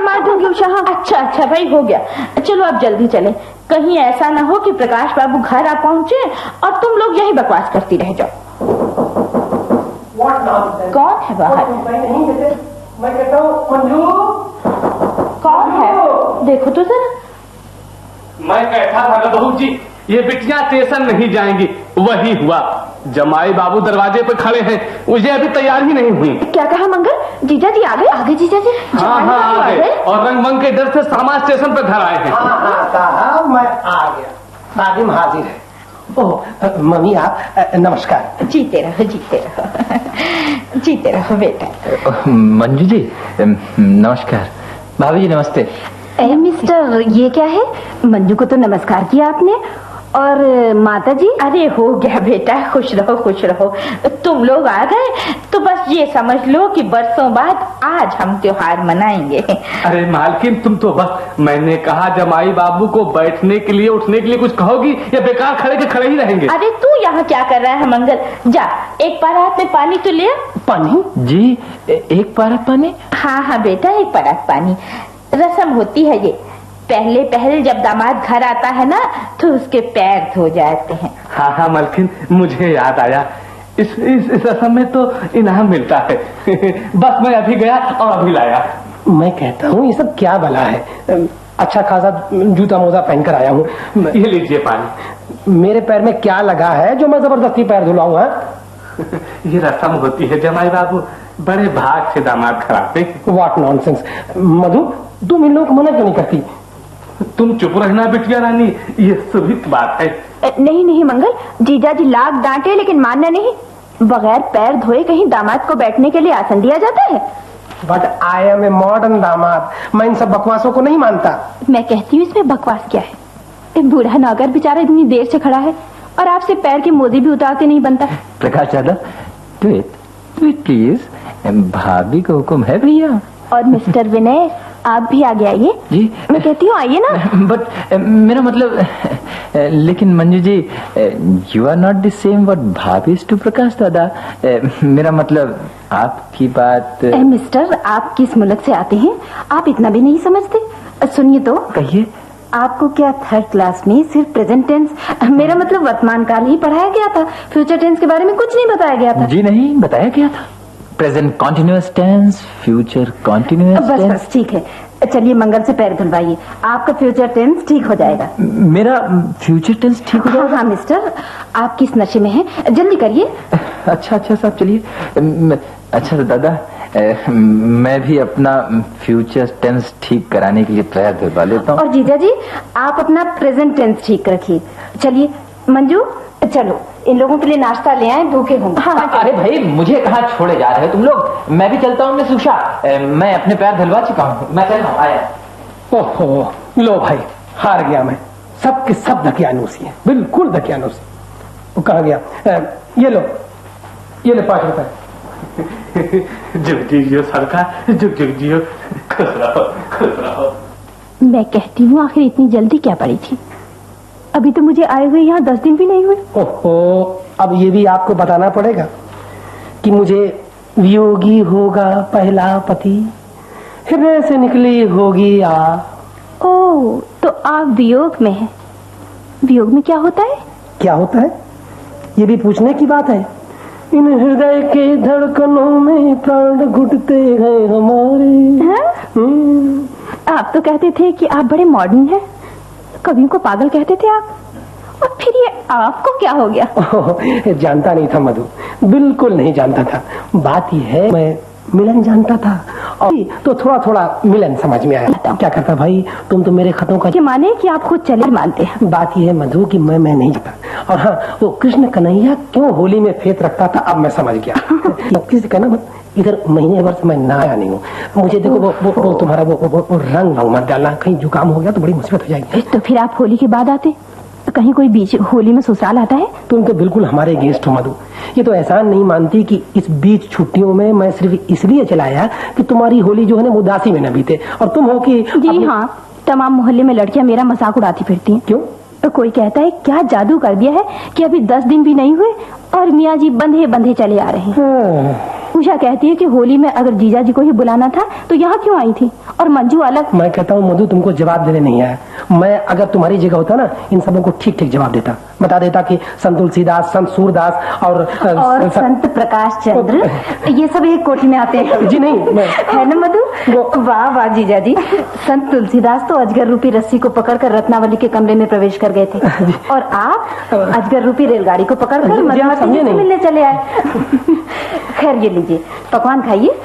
संभाल दूंगी उषा। अच्छा भाई, हो गया। चलो अब जल्दी चले, कहीं ऐसा ना हो कि प्रकाश बाबू घर आ पहुंचे और तुम लोग यही बकवास करती रह जाओ। कौन है बाहर? मैं कहता हूँ मंजू। कौन है? देखो तो सर। मैं कहता था बहू जी, ये बिटियां स्टेशन नहीं जाएंगी। वही हुआ, जमाई बाबू दरवाजे पे खड़े हैं, मुझे अभी तैयार ही नहीं हुई। क्या कहा मंगल? जीजा जी आ गए? आगे जीजा जी? हाँ आ गए, और रंग मंग के डर से सामान स्टेशन पे घर आए हैं। हाँ मैं आ गया, खादिम हाजिर है। ओह मम्मी आप नमस्कार। जीते रहो जीते रहो बेटा। मंजू जी नमस्कार। भाभी जी नमस्ते। मिस्टर, ये क्या है? मंजू को तो नमस्कार किया आपने, और माता जी? अरे हो गया बेटा, खुश रहो। तुम लोग आ गए तो बस ये समझ लो कि बरसों बाद आज हम त्योहार मनाएंगे। अरे मालकिन, तुम तो बस, मैंने कहा जमाई बाबू को बैठने के लिए उठने के लिए कुछ कहोगी या बेकार खड़े के खड़े ही रहेंगे? अरे तू यहाँ क्या कर रहा है मंगल? जा एक परात में पानी तो ले। पानी? जी एक परात पानी? हाँ बेटा, एक परात पानी। रस्म होती है ये, पहले जब दामाद घर आता है ना तो उसके पैर धो जाते हैं। हाँ मालकिन, मुझे याद आया, इस रस्म में तो इनाम मिलता है। बस मैं अभी गया और अभी लाया। मैं कहता हूँ ये सब क्या भला है। अच्छा खासा जूता मोजा पहन कर आया हूँ। ये लीजिए पानी। मेरे पैर में क्या लगा है जो मैं जबरदस्ती पैर धुलाऊं? ये रस्म होती है जमाई बाबू, बड़े भाग से दामाद घर आते। What nonsense. मधु, तुम इन लोगों को मना क्यों नहीं करती? तुम चुप रहना बिटिया रानी, ये सुभित बात है। नहीं मंगल, जीजा जी लाख डांटे लेकिन मानना नहीं। बगैर पैर धोए कहीं दामाद को बैठने के लिए आसन दिया जाता है? But I am a modern दामाद, मैं इन सब बकवासों को नहीं मानता। मैं कहती हूँ इसमें बकवास क्या है? बूढ़ा नौकर बेचारा इतनी देर से खड़ा है और आपसे पैर के मोजे भी उतारते नहीं बनता। प्रकाश दादा प्लीज, भाभी का हुक्म है भैया। और मिस्टर विनय, आप भी आगे आइए जी। मैं कहती हूँ आइए ना। बट मेरा मतलब, लेकिन Manju ji, you are not the same what bhabhi is to Prakash dada. मेरा मतलब आपकी बात। मिस्टर, आप किस मुल्क से आते हैं? आप इतना भी नहीं समझते। सुनिए तो। कहिए। आपको क्या थर्ड क्लास में सिर्फ प्रेजेंट टेंस, मेरा मतलब वर्तमान काल ही पढ़ाया गया था? फ्यूचर टेंस के बारे में कुछ नहीं बताया गया था? जी नहीं, बताया गया था। Present continuous tense, future continuous tense. बस ठीक है, चलिए मंगल से पैर धुलवाइए, आपका फ्यूचर टेंस ठीक हो जाएगा। मेरा फ्यूचर टेंस ठीक हो जाएगा? हाँ मिस्टर, आप किस नशे में हैं? जल्दी करिए। अच्छा साहब, चलिए। अच्छा दादा, मैं भी अपना फ्यूचर टेंस ठीक कराने के लिए पैर धुलवा लेता हूँ। और जीजा जी, आप अपना प्रेजेंट टेंस ठीक रखिए। चलिए मंजू, चलो इन लोगों के लिए नाश्ता ले आए, भूखे होंगे। हाँ, अरे भाई, मुझे कहाँ छोड़े जा रहे हो तुम लोग? मैं भी चलता हूँ मिस उषा, मैं अपने पैर धुलवा चुका हूँ, मैं चल रहा हूँ। आया। ओहो, लो भाई, हार गया मैं। सब के सब दकियानूसी है, बिल्कुल दकियानूसी। वो कहाँ गया? ये लो 5 रुपए। जुग जियो सरकार, जुग जियो, खुश रहो। मैं कहती हूँ आखिर इतनी जल्दी क्या पड़ी थी? अभी तो मुझे आए हुए यहाँ 10 दिन भी नहीं हुए। ओहो, अब ये भी आपको बताना पड़ेगा कि मुझे वियोगी होगा पहला पति, हृदय से निकली होगी आ। ओह, तो आप वियोग में हैं। वियोग में क्या होता है? क्या होता है ये भी पूछने की बात है। इन हृदय के धड़कनों में प्राण घुटते हैं हमारे। आप तो कहते थे कि आप बड़े मॉडर्न हैं, कवियों को पागल कहते थे आप, और फिर ये आपको क्या हो गया? जानता नहीं था मधु, बिल्कुल नहीं जानता था। बात यह है, मैं मिलन जानता था और तो थोड़ा मिलन समझ में आया। क्या करता भाई, तुम तो मेरे खतों का माने कि आप खुद चले मानते हैं। बात यह है मधु कि मैं नहीं जानता। और हाँ, वो कृष्ण कन्हैया क्यों होली में फेत रखता था, अब मैं समझ गया। किसी कहना मत, इधर महीने भर से मैं नहाया नहीं हूँ। मुझे देखो वो तुम्हारा वो रंग भंग मत डालना, कहीं जुकाम हो गया तो बड़ी मुसीबत हो जाएगी। तो फिर आप होली के बाद आते? कहीं कोई बीच होली में ससुराल आता है? तुम तो बिल्कुल हमारे अगेंस्ट हो मधु। ये तो एहसान नहीं मानती कि इस बीच छुट्टियों में मैं सिर्फ इसलिए चलाया कि तुम्हारी होली जो है ना उदासी में न बीते, और तुम हो कि जी हाँ, तमाम मोहल्ले में लड़कियां मेरा मजाक उड़ाती फिरती हैं। क्यों? तो कोई कहता है क्या जादू कर दिया है कि अभी 10 दिन भी नहीं हुए और मियाँ जी बंधे बंधे चले आ रहे हैं। उषा कहती है कि होली में अगर जीजा जी को ही बुलाना था तो यहाँ क्यों आई थी, और मंजू अलग। मैं कहता हूँ मधु तुमको जवाब देने नहीं आया। मैं अगर तुम्हारी जगह होता ना इन सबों को ठीक ठीक जवाब देता, बता देता कि संत तुलसीदास, संत सूरदास और संत प्रकाश चंद्र ये सब एक कोठी में आते हैं। जी नहीं है ना मधु? वाह वाह जीजा जी, संत तुलसीदास तो अजगर रूपी रस्सी को पकड़कर रत्नावली के कमरे में प्रवेश कर गए थे, और आप अजगर रूपी रेलगाड़ी को पकड़कर मधुमती से मिलने चले आए। खैर ये लीजिए पकवान खाइए।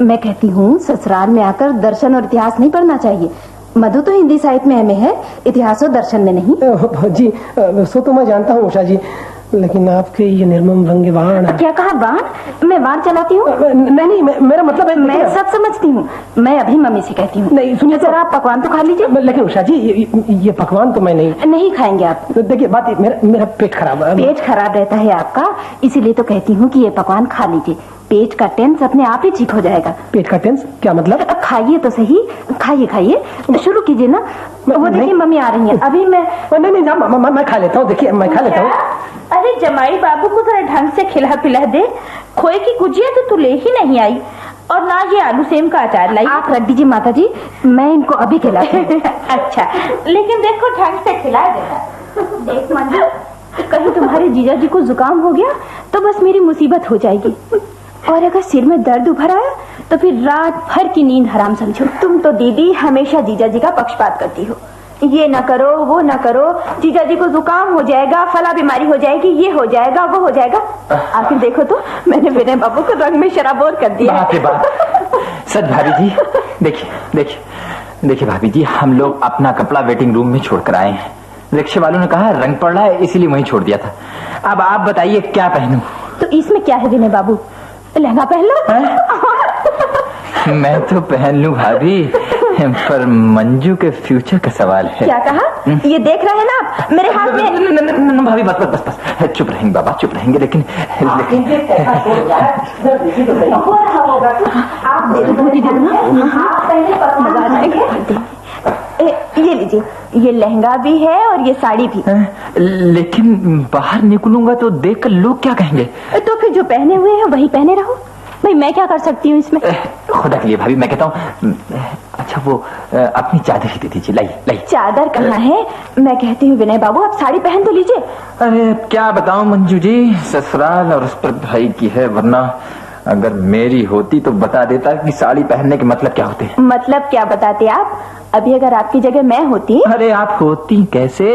मैं कहती हूँ ससुराल में आकर दर्शन और इतिहास नहीं पढ़ना चाहिए। मधु तो हिंदी साहित्य में एमए है, इतिहास और दर्शन में नहीं। जी सो तो मैं जानता हूँ उषा जी, लेकिन आपके ये निर्मम व्यंग्य वाण। क्या कहा वाण? मैं वाण चलाती हूँ? नहीं मेरा मतलब है मैं सब समझती हूँ। मैं अभी मम्मी से कहती हूँ। नहीं सुनिए सर आप पकवान तो खा लीजिए। लेकिन उषा जी ये पकवान तो मैं नहीं खाएंगे आप। देखिए बात मेरा पेट खराब है। पेट खराब रहता है आपका, इसीलिए तो कहती हूँ कि ये पकवान खा लीजिए। पेट का टेंस अपने आप ही ठीक हो जाएगा। पेट का टेंस क्या मतलब? खाइए तो सही, खाइए शुरू कीजिए ना। वो देखिए मम्मी आ रही है। अभी मैं खा लेता हूँ। देखिए मैं खा लेता हूँ। अरे जमाई बाबू को जरा ढंग से खिला पिला दे। खोए की गुजिया तो तू ले ही नहीं आई, और ना ये आलू सेम का अचार लाई। आप रख दीजिए माता जी, मैं इनको अभी खिलाती हूँ। अच्छा लेकिन देखो ढंग से खिला देना। देख मंजू, कहीं तुम्हारे जीजा जी को जुकाम हो गया तो बस मेरी मुसीबत हो जाएगी, और अगर सिर में दर्द उभर आया तो फिर रात भर की नींद हराम समझो। तुम तो दीदी हमेशा जीजा जी का पक्षपात करती हो। ये न करो वो न करो, जीजा जी को जुकाम हो जाएगा, फला बीमारी हो जाएगी, ये हो जाएगा वो हो जाएगा। आखिर देखो तो मैंने विनय बाबू को रंग में शराबोर कर दिया। बाप रे बाप। सच भाभी जी, देखिए भाभी जी, हम लोग अपना कपड़ा वेटिंग रूम में छोड़कर आए हैं। रिक्शे वालों ने कहा रंग पड़ रहा है इसीलिए वहीं छोड़ दिया था। अब आप बताइए क्या पहनूं? तो इसमें क्या है विनय बाबू, लहंगा पहन लो। मैं तो पहन लूं भाभी, पर मंजू के फ्यूचर का सवाल है। क्या कहा? ये देख रहे हैं ना आप मेरे हाथ में। भाभी बस चुप रहेंगे बाबा, चुप रहेंगे। लेकिन ये लीजिए, ये लहंगा भी है और ये साड़ी भी। लेकिन बाहर निकलूंगा तो देखकर लोग क्या कहेंगे? तो फिर जो पहने हुए हैं वही पहने रहो। भाई मैं क्या कर सकती हूँ इसमें? खुदा के लिए भाभी मैं कहता हूँ, अच्छा वो अपनी चादर ही दे दीजिए। लाई चादर कहाँ है? मैं कहती हूँ विनय बाबू आप साड़ी पहन तो लीजिए। अरे क्या बताऊं मंजू जी, ससुराल और उस पर भाई की है, वरना अगर मेरी होती तो बता देता कि साड़ी पहनने के मतलब क्या होते हैं। मतलब क्या बताते आप? अभी अगर आपकी जगह मैं होती। अरे आप होती कैसे?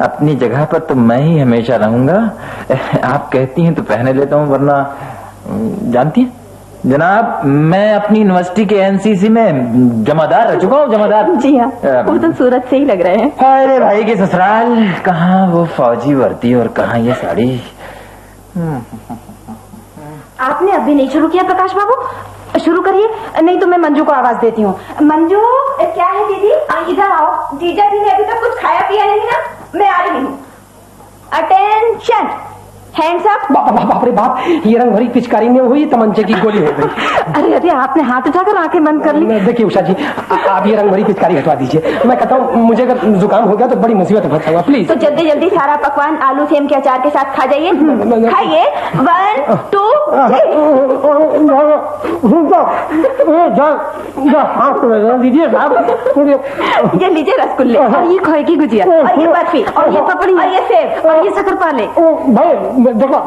अपनी जगह पर तो मैं ही हमेशा रहूंगा। आप कहती हैं तो पहने लेता हूँ, वरना जानती है जनाब, मैं अपनी यूनिवर्सिटी के एनसीसी में जमादार रह चुका हूँ। जमादार? जी हाँ, वो तो सूरत से ही लग रहे हैं। अरे भाई के ससुराल, कहाँ वो फौजी वर्दी और कहाँ ये साड़ी। आपने अभी नहीं शुरू किया प्रकाश बाबू? शुरू करिए, नहीं तो मैं मंजू को आवाज देती हूँ। मंजू क्या है दीदी? इधर आओ। जीजा जी ने अभी तक कुछ खाया पिया नहीं ना, मैं आ रही हूँ। Attention, hands up. बाप रे बाप, ये रंग भरी पिचकारी में हुई तमंचे की गोली हो गई। अरे आपने हाथ उठाकर आंखें बंद कर ली। देखिए उषा जी, आप ये रंग भरी पिचकारी हटवा दीजिए। मैं कहता हूँ मुझे अगर जुकाम हो गया तो बड़ी मुसीबत में फंसा हुआ, प्लीज। तो जल्दी जल्दी सारा पकवान आलू सेम के अचार के साथ खा जाइए। खाइए। 1 2 ये लीजिए रसगुल्ले, और ये खोए की गुजिया, और ये बर्फी, और ये पपड़ी, और ये सेब, और ये शक्करपारे। भाई देखो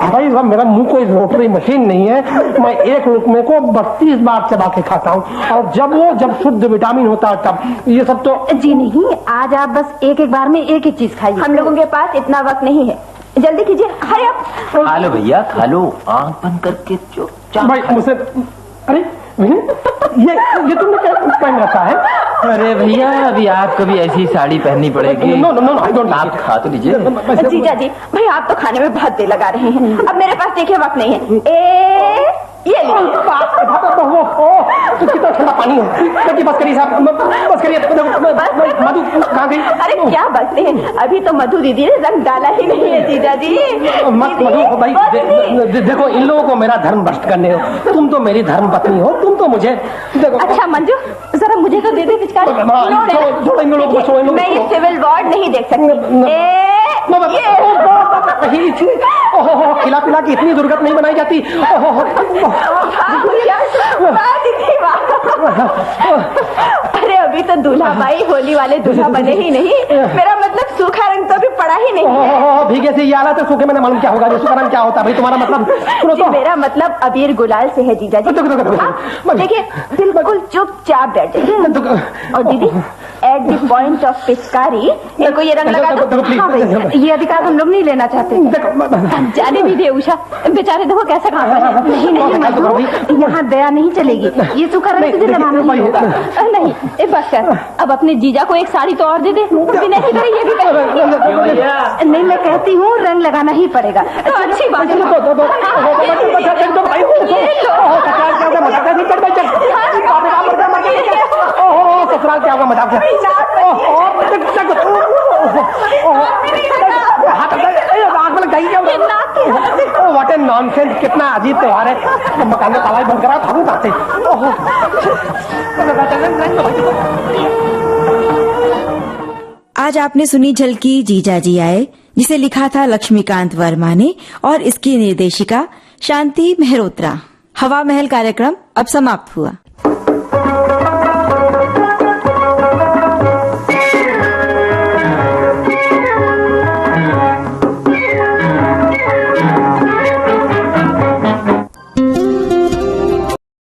भाई, मेरा मुंह कोई रोटरी मशीन नहीं है। मैं एक लुकमे को 32 बार चबा के खाता हूँ, और जब शुद्ध विटामिन होता है तब। ये सब तो जी नहीं, आज आप बस एक बार में एक चीज खाइए। हम लोगों के पास इतना वक्त नहीं है, जल्दी कीजिए। Hurry up. खा लो भैया, खा लो, आंख बंद करके चुपचाप। भाई मुझसे, अरे ये तुमने क्या पहन रखा है? अरे भैया अभी आपको भी ऐसी साड़ी पहननी पड़ेगी। No, I don't. आप खा तो लीजिए। जीजा जी, भाई आप तो खाने में बहुत देर लगा रहे हैं। अब मेरे पास देखिए वक्त नहीं है। ये लीजिए। तो कितना ठंडा पानी है। बस करिए साहब, बस करिए। मधु कहाँ गई? अरे क्या बसते हैं, अभी तो मधु दीदी ने रंग डाला ही नहीं है। जीजा जी मधु भाई, देखो इन लोगों को मेरा धर्म भ्रष्ट करने हो। तुम तो मेरी धर्म पत्नी हो, तुम तो मुझे देखो। अच्छा मंजू, जरा मुझे तो दे दे पिचकारी। मैं ये सिविल वार्ड नहीं देख सकती। ओहो, खिला पिला के इतनी दुर्गत नहीं बनाई जाती। अरे अभी तो दूल्हा भाई होली वाले दूल्हा बने ही नहीं, मेरा मतलब सूखा रंग तो अभी पड़ा ही नहीं है। भीगे से ये आला तो सूखे में न मालूम क्या होगा, सूखा रंग क्या होता है भाई तुम्हारा मतलब? सुनो तो, मेरा मतलब अबीर गुलाल से है जीजा जी। देखिए बिल्कुल चुपचाप बैठ जाइए। और दीदी एट द पॉइंट ऑफ पिचकारी इनको ये रंग लगा दो। हाँ भाई, ये अधिकार हम लोग नहीं लेना चाहते। जाने भी दे उषा, बेचारे देखो कैसा काम कर रहे हैं। नहीं नहीं मधु, यहाँ दया नहीं चलेगी, ये सूखा रंग तुझे लगाना ही होगा। नहीं बस कर, अब अपने जीजा को एक साड़ी तो और दे दे, भी नहीं करे ये भी कहे। नहीं मैं कहती हूँ रंग लगाना ही पड़ेगा। अच्छी बात है। ससुराल क्या होगा मजाक? व्हाट ए नॉनसेंस, कितना अजीब त्योहार है। मकान में ताला बंद करा भागू कहां से? आज आपने सुनी झलकी जीजा जी आए, जिसे लिखा था लक्ष्मीकांत वर्मा ने और इसकी निर्देशिका शांति मेहरोत्रा। हवा महल कार्यक्रम अब समाप्त हुआ।